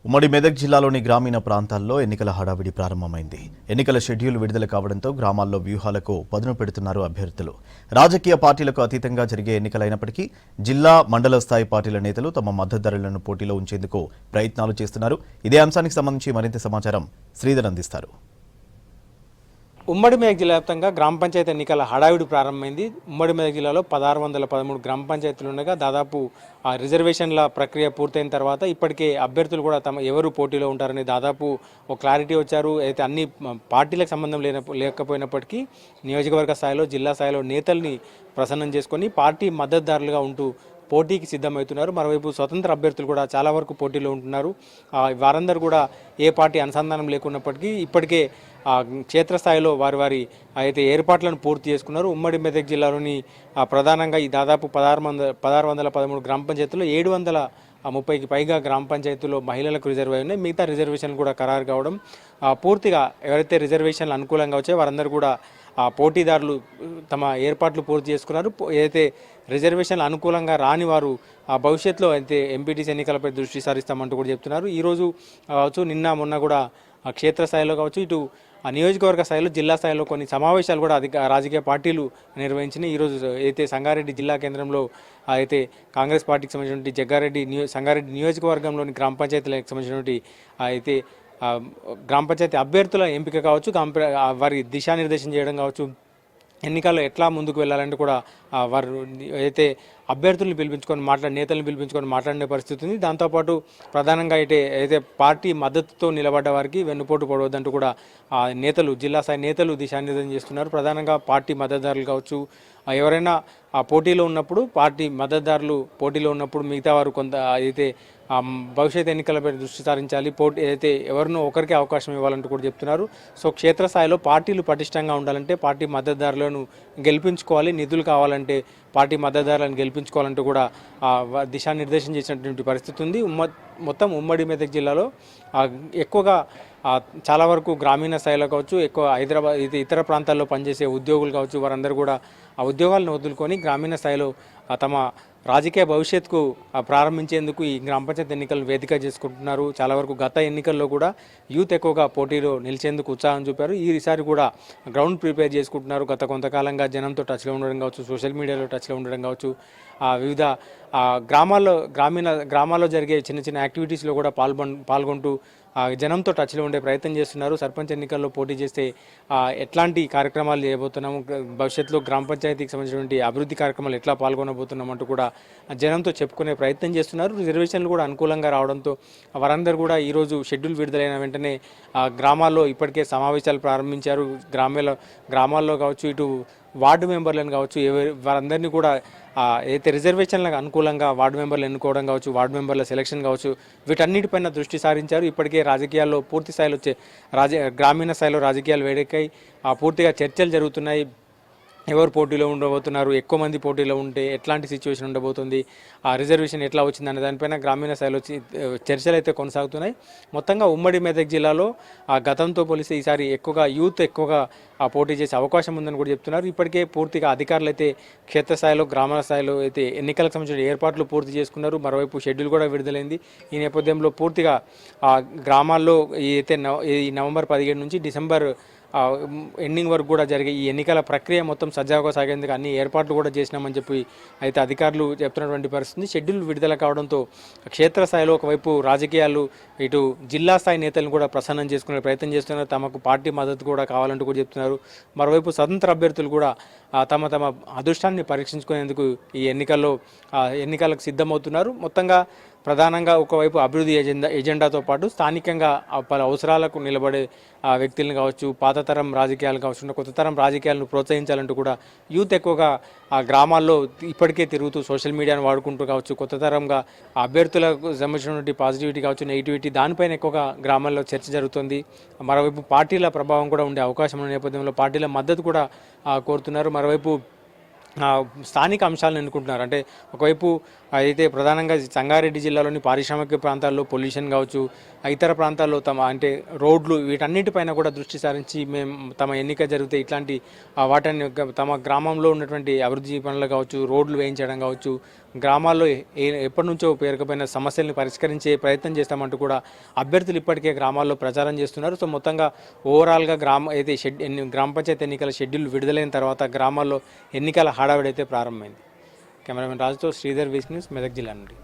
ఉమ్మడి మెదక్ జిల్లాలోని గ్రామీణ ప్రాంతాల్లో ఎన్నికల హడావిడి ప్రారంభమైంది. ఎన్నికల షెడ్యూల్ విడుదల కావడంతో గ్రామాల్లో వ్యూహాలకు పదును పెడుతున్నారు అభ్యర్థులు. రాజకీయ పార్టీలకు అతీతంగా జరిగే ఎన్నికలైనప్పటికీ జిల్లా, మండల స్థాయి పార్టీల నేతలు తమ మద్దతుదారులను పోటీలో ఉంచేందుకు ప్రయత్నాలు చేస్తున్నారు. ఇదే అంశానికి సంబంధించి మరింత సమాచారం శ్రీధర్ అందిస్తారు. ఉమ్మడి మెదక్ జిల్లా వ్యాప్తంగా గ్రామ పంచాయతీ ఎన్నికల హడావిడి ప్రారంభమైంది. ఉమ్మడి మెదక్ జిల్లాలో 1613 గ్రామ పంచాయతీలు ఉండగా దాదాపు రిజర్వేషన్ల ప్రక్రియ పూర్తయిన తర్వాత ఇప్పటికే అభ్యర్థులు కూడా ఎవరు పోటీలో ఉంటారని దాదాపు ఒక క్లారిటీ వచ్చారు. అయితే అన్ని పార్టీలకు సంబంధం లేకపోయినప్పటికీ నియోజకవర్గ స్థాయిలో, జిల్లా స్థాయిలో నేతల్ని ప్రసన్నం చేసుకొని పార్టీ మద్దతుదారులుగా ఉంటూ పోటీకి సిద్ధమవుతున్నారు. మరోవైపు స్వతంత్ర అభ్యర్థులు కూడా చాలా వరకు పోటీలో ఉంటున్నారు. వారందరూ కూడా ఏ పార్టీ అనుసంధానం లేకున్నప్పటికీ ఇప్పటికే క్షేత్రస్థాయిలో వారి అయితే ఏర్పాట్లను పూర్తి చేసుకున్నారు. ఉమ్మడి మెదక్ జిల్లాలోని ప్రధానంగా ఈ దాదాపు 1613 గ్రామ పంచాయతీల్లో 730కి పైగా గ్రామ పంచాయతీల్లో మహిళలకు రిజర్వ్ అయి ఉన్నాయి. మిగతా రిజర్వేషన్లు కూడా ఖరారు కావడం పూర్తిగా ఎవరైతే రిజర్వేషన్లు అనుకూలంగా వచ్చాయో వారందరూ కూడా పోటీదారులు తమ ఏర్పాట్లు పూర్తి చేసుకున్నారు. ఏదైతే రిజర్వేషన్లు అనుకూలంగా రాని వారు భవిష్యత్తులో అయితే ఎంపీటీసీ ఎన్నికలపై దృష్టి సారిస్తామంటూ కూడా చెప్తున్నారు. ఈరోజు కావచ్చు, నిన్న మొన్న కూడా క్షేత్రస్థాయిలో కావచ్చు, ఇటు నియోజకవర్గ స్థాయిలో, జిల్లా స్థాయిలో కొన్ని సమావేశాలు కూడా రాజకీయ పార్టీలు నిర్వహించినాయి. ఈరోజు అయితే సంగారెడ్డి జిల్లా కేంద్రంలో అయితే కాంగ్రెస్ పార్టీకి సంబంధించినటువంటి సంగారెడ్డి నియోజకవర్గంలోని గ్రామ పంచాయతీలకు సంబంధించినటువంటి అయితే గ్రామ పంచాయతీ అభ్యర్థుల ఎంపిక కావచ్చు, వారి దిశానిర్దేశం చేయడం కావచ్చు, ఎన్నికల్లో ఎట్లా ముందుకు వెళ్ళాలంటే కూడా వారు అయితే అభ్యర్థులను పిలిపించుకొని నేతలను పిలిపించుకొని మాట్లాడే పరిస్థితి ఉంది. దాంతోపాటు ప్రధానంగా అయితే పార్టీ మద్దతుతో నిలబడ్డ వారికి వెన్నుపోటు పడవద్దంటూ కూడా నేతలు, జిల్లా స్థాయి నేతలు దిశానిర్దేశం చేస్తున్నారు. ప్రధానంగా పార్టీ మద్దతుదారులు కావచ్చు, ఎవరైనా పోటీలో ఉన్నప్పుడు, పార్టీ మద్దతుదారులు పోటీలో ఉన్నప్పుడు మిగతా వారు కొంత అయితే భవిష్యత్ ఎన్నికలపై దృష్టి సారించాలి, అయితే ఎవరినో ఒకరికి అవకాశం ఇవ్వాలంటూ కూడా చెప్తున్నారు. సో క్షేత్రస్థాయిలో పార్టీలు పటిష్టంగా ఉండాలంటే పార్టీ మద్దతుదారులను గెలిపించుకోవాలి, నిధులు కావాలంటే పార్టీ మద్దతుదారులను గెలిపించుకోవాలంటూ కూడా దిశానిర్దేశం చేసినటువంటి పరిస్థితి ఉంది. మొత్తం ఉమ్మడి మెదక్ జిల్లాలో ఎక్కువగా చాలా వరకు గ్రామీణ స్థాయిలో కావచ్చు, ఎక్కువ హైదరాబాద్ ఇతర ప్రాంతాల్లో పనిచేసే ఉద్యోగులు కావచ్చు, వారందరూ కూడా ఆ ఉద్యోగాలను వదులుకొని గ్రామీణ స్థాయిలో తమ రాజకీయ భవిష్యత్తుకు ప్రారంభించేందుకు ఈ గ్రామ పంచాయతీ ఎన్నికలు వేదిక చేసుకుంటున్నారు. చాలా వరకు గత ఎన్నికల్లో కూడా యూత్ ఎక్కువగా పోటీలో నిలిచేందుకు ఉత్సాహం చూపారు. ఈసారి కూడా గ్రౌండ్ ప్రిపేర్ చేసుకుంటున్నారు. గత కొంతకాలంగా జనంతో టచ్లో ఉండడం కావచ్చు, సోషల్ మీడియాలో టచ్లో ఉండడం కావచ్చు, వివిధ గ్రామాల్లో జరిగే చిన్న చిన్న యాక్టివిటీస్లో కూడా పాల్గొంటూ జనంతో టచ్లో ఉండే ప్రయత్నం చేస్తున్నారు. సర్పంచ్ ఎన్నికల్లో పోటీ చేస్తే ఎట్లాంటి కార్యక్రమాలు చేయబోతున్నాము, భవిష్యత్తులో గ్రామ పంచాయతీకి సంబంధించినటువంటి అభివృద్ధి కార్యక్రమాలు ఎట్లా పాల్గొనబోతున్నాం అంటూ కూడా జనంతో చెప్పుకునే ప్రయత్నం చేస్తున్నారు. రిజర్వేషన్లు కూడా అనుకూలంగా రావడంతో వారందరూ కూడా ఈరోజు షెడ్యూల్ విడుదలైన వెంటనే గ్రామాల్లో ఇప్పటికే సమావేశాలు ప్రారంభించారు. గ్రామాల్లో కావచ్చు, ఇటు వార్డు మెంబర్లను కావచ్చు, వారందరినీ కూడా అయితే రిజర్వేషన్లకు అనుకూలంగా వార్డు మెంబర్లు ఎన్నుకోవడం కావచ్చు, వార్డు మెంబర్ల సెలక్షన్ కావచ్చు, వీటన్నిటిపైన దృష్టి సారించారు. ఇప్పటికే రాజకీయాల్లో పూర్తి స్థాయిలో గ్రామీణ స్థాయిలో రాజకీయాలు వేడెక్కాయి. పూర్తిగా చర్చలు జరుగుతున్నాయి. ఎవరు పోటీలో ఉండబోతున్నారు, ఎక్కువ మంది పోటీలో ఉంటే ఎట్లాంటి సిచ్యువేషన్ ఉండబోతుంది, ఆ రిజర్వేషన్ ఎట్లా వచ్చిందనే దానిపైన గ్రామీణ స్థాయిలో చర్చలు అయితే కొనసాగుతున్నాయి. మొత్తంగా ఉమ్మడి మెదక్ జిల్లాలో గతంతో పోలిస్తే ఈసారి యూత్ ఎక్కువగా పోటీ చేసే అవకాశం ఉందని కూడా చెప్తున్నారు. ఇప్పటికే పూర్తిగా అధికారులు అయితే క్షేత్రస్థాయిలో, గ్రామాల స్థాయిలో అయితే ఎన్నికలకు సంబంధించిన ఏర్పాట్లు పూర్తి చేసుకున్నారు. మరోవైపు షెడ్యూల్ కూడా విడుదలైంది. ఈ నేపథ్యంలో పూర్తిగా గ్రామాల్లో ఈ నవంబర్ 17 నుంచి డిసెంబర్ ఎండింగ్ వరకు కూడా జరిగే ఈ ఎన్నికల ప్రక్రియ మొత్తం సజావుగా సాగేందుకు అన్ని ఏర్పాట్లు కూడా చేసినామని చెప్పి అయితే అధికారులు చెప్తున్నటువంటి పరిస్థితి. షెడ్యూల్ విడుదల కావడంతో క్షేత్రస్థాయిలో ఒకవైపు రాజకీయాలు, ఇటు జిల్లా స్థాయి నేతలను కూడా ప్రసన్నం చేసుకునే ప్రయత్నం చేస్తున్నారు. తమకు పార్టీ మద్దతు కూడా కావాలంటూ కూడా చెప్తున్నారు. మరోవైపు స్వతంత్ర అభ్యర్థులు కూడా తమ అదృష్టాన్ని పరీక్షించుకునేందుకు ఈ ఎన్నికలకు సిద్ధమవుతున్నారు. మొత్తంగా ప్రధానంగా ఒకవైపు అభివృద్ధి ఎజెండాతో పాటు స్థానికంగా పలు అవసరాలకు నిలబడే వ్యక్తులను కావచ్చు, పాత తరం రాజకీయాలు కావచ్చు, కొత్త తరం రాజకీయాలను ప్రోత్సహించాలంటూ కూడా యూత్ ఎక్కువగా గ్రామాల్లో ఇప్పటికే తిరుగుతూ సోషల్ మీడియాను వాడుకుంటూ కావచ్చు, కొత్త తరంగా అభ్యర్థులకు సంబంధించినటువంటి పాజిటివిటీ కావచ్చు, నెగిటివిటీ దానిపైన ఎక్కువగా గ్రామాల్లో చర్చ జరుగుతుంది. మరోవైపు పార్టీల ప్రభావం కూడా ఉండే అవకాశం ఉన్న నేపథ్యంలో పార్టీల మద్దతు కూడా కోరుతున్నారు. మరోవైపు స్థానిక అంశాలను ఎన్నుకుంటున్నారు. అంటే ఒకవైపు అయితే ప్రధానంగా సంగారెడ్డి జిల్లాలోని పారిశ్రామిక ప్రాంతాల్లో పొల్యూషన్ కావచ్చు, ఇతర ప్రాంతాల్లో అంటే రోడ్లు వీటన్నిటిపైన కూడా దృష్టి సారించి మేము తమ ఎన్నిక జరిగితే ఇట్లాంటి వాటిని తమ గ్రామంలో ఉన్నటువంటి అభివృద్ధి పనులు కావచ్చు, రోడ్లు వేయించడం కావచ్చు, గ్రామాల్లో ఎప్పటి నుంచో పేరుకుపోయిన సమస్యల్ని పరిష్కరించే ప్రయత్నం చేస్తామంటూ కూడా అభ్యర్థులు ఇప్పటికే గ్రామాల్లో ప్రచారం చేస్తున్నారు. సో మొత్తంగా ఓవరాల్గా గ్రామ పంచాయతీ ఎన్నికల షెడ్యూల్ విడుదలైన తర్వాత గ్రామాల్లో ఎన్నికల హడావిడి అయితే ప్రారంభమైంది. కెమెరామెన్ రాజుతో శ్రీధర్, వీస్ న్యూస్, మెదక్ జిల్లా నుండి.